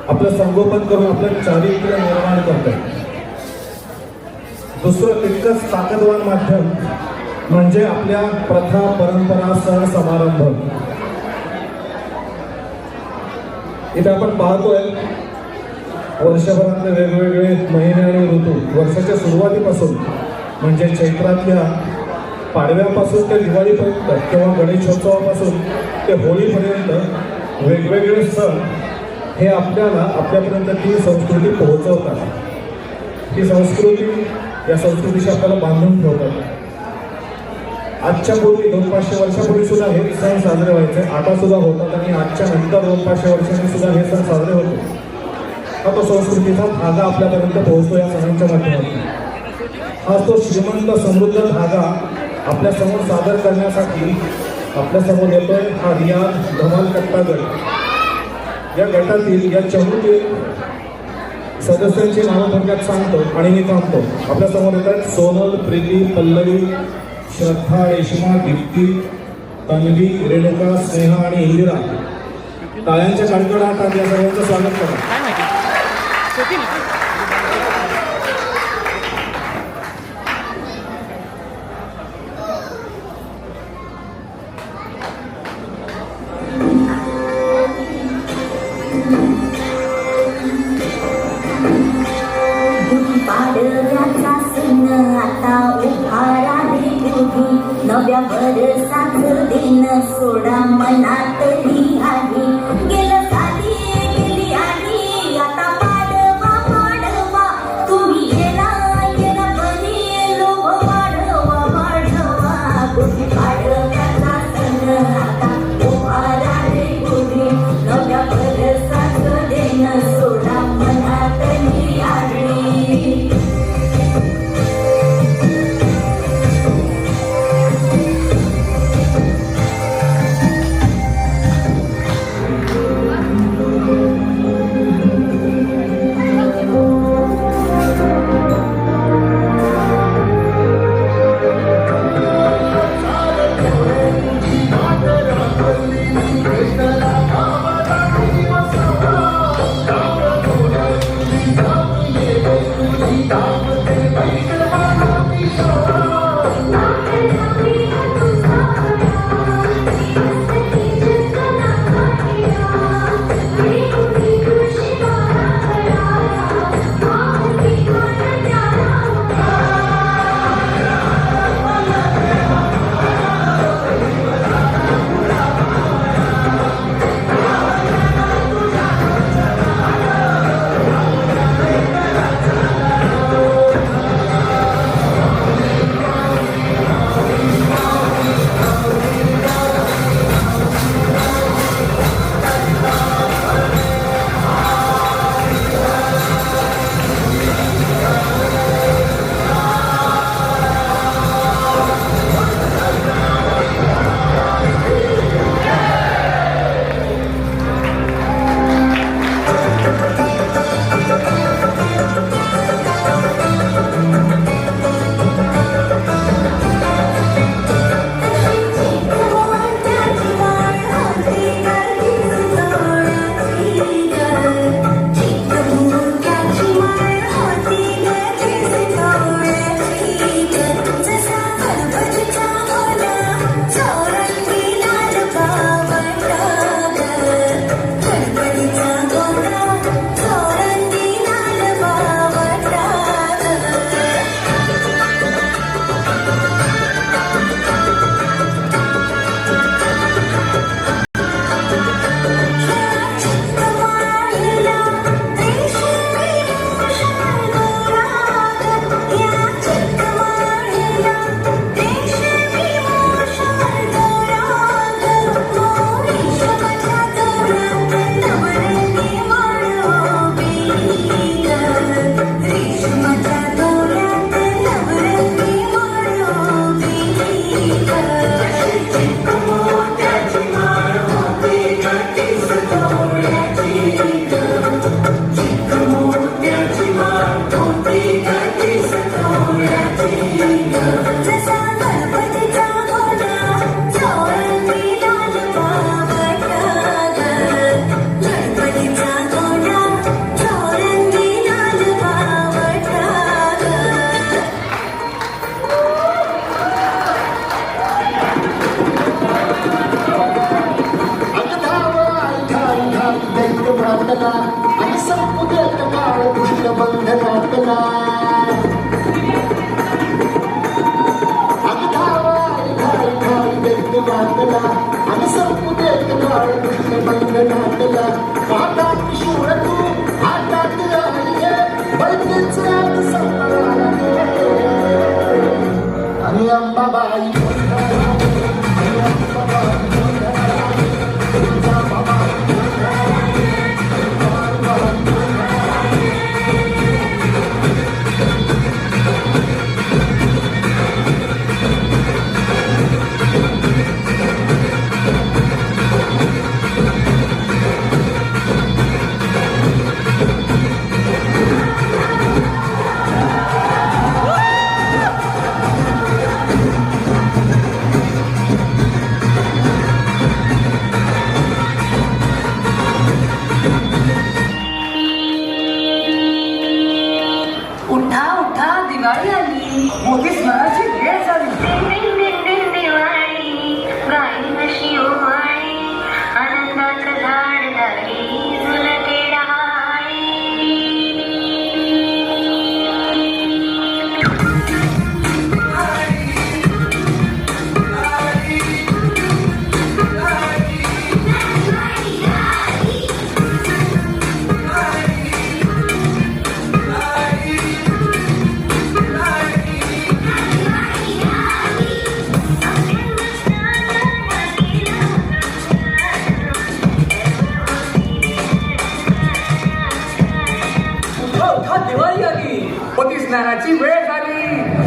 आपलं संगोपन करून आपलं चारित्र्य निर्माण करतात. दुसरं तितकंच ताकदवान माध्यम म्हणजे आपल्या प्रथा, परंपरा, सण समारंभ. इथे आपण पाहतोय वर्षभरातले वेगवेगळे महिने आणि ऋतू, वर्षाच्या सुरुवातीपासून म्हणजे चैत्रातल्या पाडव्यापासून ते दिवाळीपर्यंत किंवा गणेशोत्सवापासून ते होळीपर्यंत वेगवेगळे सण हे आपल्याला आपल्यापर्यंत ती संस्कृती पोहोचवतात. ही संस्कृती, या संस्कृतीशी आपल्याला बांधून ठेवतात. आजच्या पूर्वी 200-500 वर्षापूर्वी सुद्धा हे सण साजरे व्हायचे, आता सुद्धा होतात आणि आजच्या नंतर 200-500 वर्षांनी सुद्धा हे सण साजरे होते. हा तो संस्कृतीचा धागा आपल्यापर्यंत पोहोचतो या सणांच्या माध्यमातून. हा तो श्रीमंत समृद्ध धागा आपल्या समोर सादर करण्यासाठी आपल्या समोर येतोय हा रियाज धमाल कट्टा गट. या गटातील या चमूतील सदस्यांची नावं थोडक्यात सांगतो आणि मी थांबतो. आपल्या समोर येतात सोनल, प्रीती, पल्लवी, श्रद्धा, रेश्मा, दीप्ती, तन्वी, रेणुका, स्नेहा आणि इंदिरा. टाळ्यांच्या कडकडाटात या सर्वांचं स्वागत करा. नव्या वर्षाच दिन सोडा मनातली आली, गेलं साली गेली आली, आता पाडवा पाडवा तुम्ही येला येला बरी लोभ वाढवा वाढवा. गुढी पाडव्याचा सण आता उभारा रे गुढी, नव्या वर्षाच दिन सोडा मनातली आली. घातला आणि संपुदेत काळ कृष्णबंध घातला आणि धावाय घाय घाय दैत्य घातला आणि संपुदेत काळ कृष्णबंध घातला हातात शूळ तू हातात राहिये बैठीचे आज संपला आणि अंबाबाई उठा उठा दिवाळी आली मोठी स्मरणाची वेळ झाली दिवाळी गाई म्हशी ओवाळी आनंदाचं झाड दारी झुलते डहाळी उठा उठा दिवाळी आली मोठी स्नानाची वेळ झाली